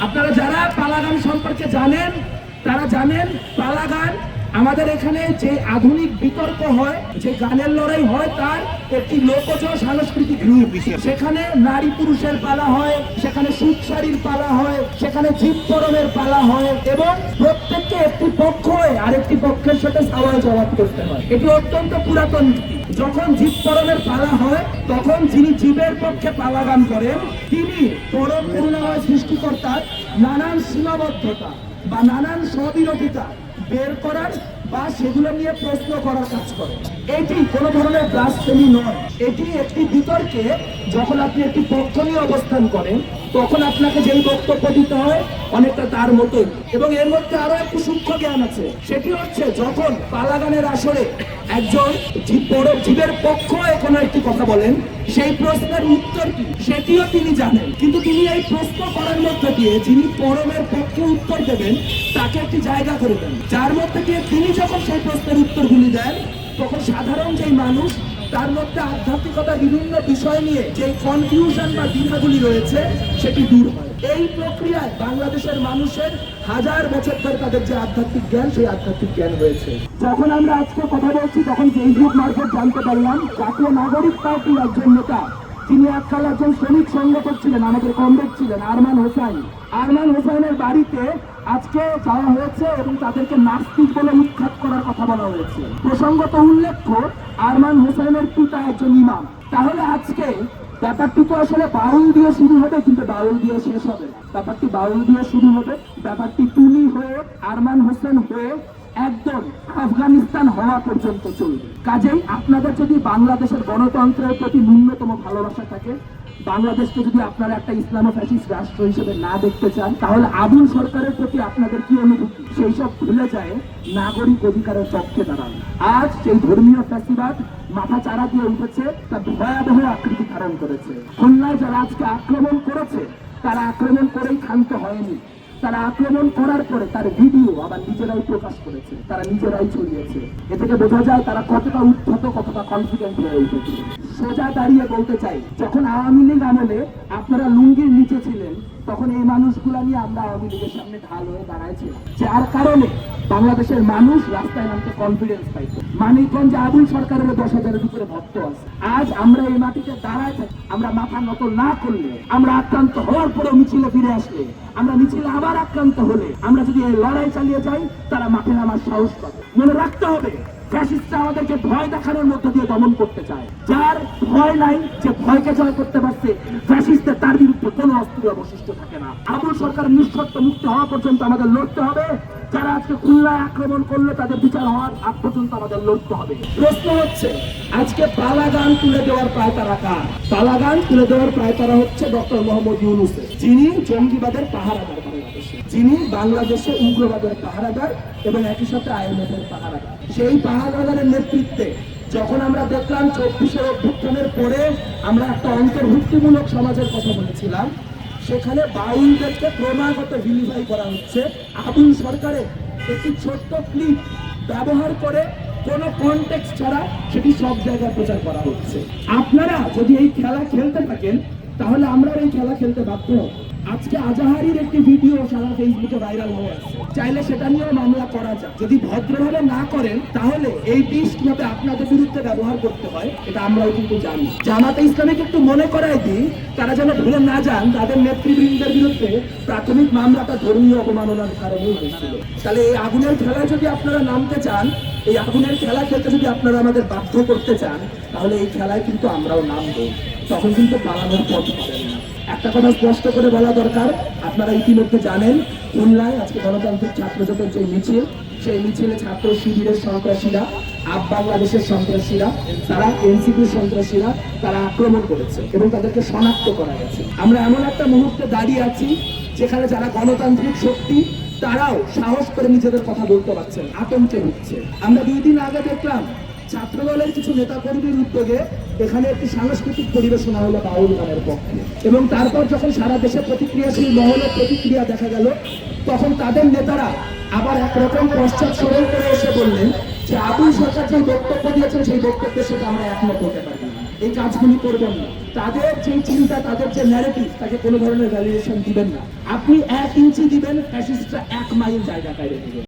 আপনারা যারা পালা গান সম্পর্কে জানেন তারা জানেন পালা গান আমাদের এখানে যে আধুনিক বিতর্ক হয়, যে গানের লড়াই হয়, তার একটি লোকজ সাংস্কৃতিক রূপ। সেখানে নারী পুরুষের পালা হয়, সেখানে সুতসারির পালা হয়, সেখানে জীব পরমের পালা হয় এবং প্রত্যেককে একটি পক্ষ আরেকটি পক্ষের সাথে সওয়াল জবাব করতে হয়। এটি অত্যন্ত পুরাতন নীতি। যখন জীব পরমের পালা হয় তখন যিনি জীবের পক্ষে পালা গান করেন তিনি পরম করুণাময় সৃষ্টিকর্তার নানান সীমাবদ্ধতা বা নানান স্ববিরোধিতা বের করার বা সেগুলো নিয়ে প্রশ্ন করার কাজ করে। এটি কোনো ধরনের ব্লাসফেমি নয়, এটি একটি বিতর্কে যখন আপনি একটি পক্ষ নিয়ে অবস্থান করেন তখন আপনাকে যেই বক্তব্য দিতে হয় অনেকটা তার মতোই। এবং এর মধ্যে আরো একটি সূক্ষ্ম জ্ঞান আছে, সেটি হচ্ছে যখন পালা গানের আসরে একজন জীবের পক্ষ কোনো একটি কথা বলেন, সেই প্রশ্নের উত্তর কি সেটিও তিনি জানেন, কিন্তু তিনি এই প্রশ্ন করার মধ্যে দিয়ে যিনি পরমের পক্ষে উত্তর দেবেন তাকে একটি জায়গা করে দেন, যার মধ্যে দিয়ে তিনি যখন সেই প্রশ্নের উত্তরগুলি দেন তখন সাধারণ যেই মানুষ তার মধ্যে আধ্যাত্মিকতার বিভিন্ন বিষয় নিয়ে যে কনফিউশন বা দ্বিধাগুলি রয়েছে সেটি দূর হয়। এই প্রক্রিয়ায় বাংলাদেশের মানুষের হাজার বছর ধরে তাদের যে আধ্যাত্মিক জ্ঞান, সেই আধ্যাত্মিক জ্ঞান হয়েছে। যখন আমরা আজকে কথা বলছি তখন ফেসবুক মারফত জানতে পারলাম জাতীয় নাগরিক পার্টির একজন নেতা, তিনি এককাল একজন শ্রমিক সংগঠক ছিলেন, আমাদের কমরেড ছিলেন, আরমান হোসাইন। আরমান হোসাইনের বাড়িতে আজকে যাওয়া হয়েছে এবং তাদেরকে নাস্তিক বলে উৎখাত করার কথা বলা হয়েছে। প্রসঙ্গত উল্লেখ্য আরমান হোসাইনের পিতা একজন ইমাম। তাহলে আজকে ব্যাপারটি তো আসলে বাউল দিয়ে শুরু হবে কিন্তু বাউল দিয়ে শেষ হবে না। ব্যাপারটি বাউল দিয়ে শুরু হবে, ব্যাপারটি তুলি হয়ে আরমান হোসেন হয়ে একদম আফগানিস্তান হওয়া পর্যন্ত চলবে। কাজেই আপনাদের যদি বাংলাদেশের গণতন্ত্রের প্রতি ন্যূনতম ভালোবাসা থাকে, বাংলাদেশকে যদি আপনারা একটা ইসলামো ফ্যাসিস্ট রাষ্ট্র হিসেবে না দেখতে চান, তাহলে আবুল সরকারের প্রতি আপনাদের কি অনুভূতি সেই সব ভুলে যায় নাগরিক অধিকারের পক্ষে দাঁড়ান। আজ সেই ধর্মীয় ফ্যাসিবাদ মাথা চারা দিয়ে উঠেছে, তা ভয়াবহ আকৃতি ধারণ করেছে। খুলনায় যারা আজকে আক্রমণ করেছে তারা আক্রমণ করেই ক্ষান্ত হয়নি, তারা আক্রমণ করার পরে তার ভিডিও আবার নিজেরাই প্রকাশ করেছে, তারা নিজেরাই ছড়িয়েছে। এ থেকে বোঝা যায় তারা কতটা উদ্ধত, কতটা কনফিডেন্ট হয়ে উঠেছে। সোজা দাঁড়িয়ে বলতে চাই, যখন আওয়ামী লীগ আমলে আপনারা লুঙ্গির নিচে ছিলেন তখন এই মানুষগুলা নিয়ে আমরা আওয়ামী লীগের সামনে ঢাল হয়ে দাঁড়াইছিলাম, যার কারণে বাংলাদেশের মানুষ রাস্তায় নামতে কনফিডেন্স পাইত। মানিকগঞ্জে আবুল সরকারের 10,000-এর উপরে ভক্ত আছে। আজ আমরা এই মাটিতে দাঁড়ায় থাকি, আমরা মাথা নত না করলে, আমরা আক্রান্ত হওয়ার পরেও মিছিলে ফিরে আসলে, আমরা মিছিলে আবার আক্রান্ত হলে, আমরা যদি এই লড়াই চালিয়ে যাই তারা মাঠে নামার সাহস পাবে। মনে রাখতে হবে ফ্যাসিস্টরা আমাদেরকে ভয় দেখানোর মধ্য দিয়ে দমন করতে চায়। যার ভয় নাই, যে ভয়কে জয় করতে পারছে, ফ্যাসিস্টদের তার বিরুদ্ধে কোনো অস্ত্র অবশিষ্ট থাকে না। আবুল সরকার নিঃশর্ত মুক্ত হওয়া পর্যন্ত আমাদের লড়তে হবে। যারা আজকে খুলনায় আক্রমণ করলে তাদের বিচার হওয়ার আগ পর্যন্ত আমাদের লড়তে হবে। প্রশ্ন হচ্ছে আজকে পালা গান তুলে দেওয়ার পায়তারা কার? পালা গান তুলে দেওয়ার পায়তারা হচ্ছে ডক্টর মোহাম্মদ ইউনূসের, যিনি জঙ্গিবাদের পাহারাদার বাংলাদেশে, যিনি বাংলাদেশে উগ্রবাদের পাহারাদার এবং একই সাথে IMF এর পাহারাদার। সেই পাহারাদারের নেতৃত্বে যখন আমরা দেখলাম 24-এর অভ্যুত্থানের পরে আমরা একটা অন্তর্ভুক্তিমূলক সমাজের কথা বলেছিলাম, সেখানে বাউলদেরকে ক্রমাগত ভিলিফাই করা হচ্ছে। আবুল সরকারের একটি ছোট্ট ক্লিপ ব্যবহার করে কোনো কনটেক্সট ছাড়া সেটি সব জায়গায় প্রচার করা হচ্ছে। আপনারা যদি এই খেলা খেলতে থাকেন তাহলে আমরা এই খেলা খেলতে বাধ্য হব। আজকে আজাহারির একটি ভিডিও সারা ফেসবুকে ভাইরাল হয়ে আছে, চাইলে সেটা নিয়েও মামলা করা যায়। যদি ভদ্রভাবে না করেন তাহলে এই বিষ কিভাবে আপনাদের বিরুদ্ধে ব্যবহার করতে হয় এটা আমরাও কিন্তু জানি। জামাতে ইসলামীকে একটু মনে করাই দিই, তারা যেন ভুলে না যান তাদের নেতৃবৃন্দের বিরুদ্ধে প্রাথমিক মামলাটা ধর্মীয় অবমাননার কারণেই হয়েছিল। তাহলে এই আগুনের খেলায় যদি আপনারা নামতে চান, এই আগুনের খেলা খেলতে যদি আপনারা আমাদের বাধ্য করতে চান, তাহলে এই খেলায় কিন্তু আমরাও নামবো, তখন কিন্তু পালানোর পথ পাবেন না। একটা কথা স্পষ্ট করে বলা দরকার, আপনারা ইতিমধ্যে জানেন খুলনায় আজকে গণতান্ত্রিক ছাত্র জোটের যে মিছিল, সেই মিছিলে ছাত্র শিবিরের সন্ত্রাসীরা, আপ বাংলাদেশের সন্ত্রাসীরা, তারা এনসিপির সন্ত্রাসীরা তারা আক্রমণ করেছে এবং তাদেরকে শনাক্ত করা গেছে। আমরা এমন একটা মুহূর্তে দাঁড়িয়ে আছি যেখানে যারা গণতান্ত্রিক শক্তি তারাও সাহস করে নিজেদের কথা বলতে পারছেন, আতঙ্কে হচ্ছে। আমরা 2 দিন আগে দেখলাম ছাত্র দলের কিছু নেতাকর্মীর উদ্যোগে এখানে একটি সাংস্কৃতিক পরিবেশনা হলো বাউল গানের পক্ষে, এবং তারপর যখন সারা দেশে প্রতিক্রিয়াশীল মহলের প্রতিক্রিয়া দেখা গেল তখন তাদের নেতারা আবার একরকম পশ্চাৎ সরল করে এসে বললেন যে আবুল সরকার যে বক্তব্য দিয়েছেন সেই বক্তব্যের সাথে আমরা একমত হতে পারি না। এই কাজগুলি করবেন না। তাদের যে চিন্তা, তাদের যে ন্যারেটিভ, তাকে কোনো ধরনের ভ্যালিডেশন দিবেন না। আপনি 1 ইঞ্চি দিবেন, ফ্যাসিস্টরা 1 মাইল জায়গা কায়রে দিবেন।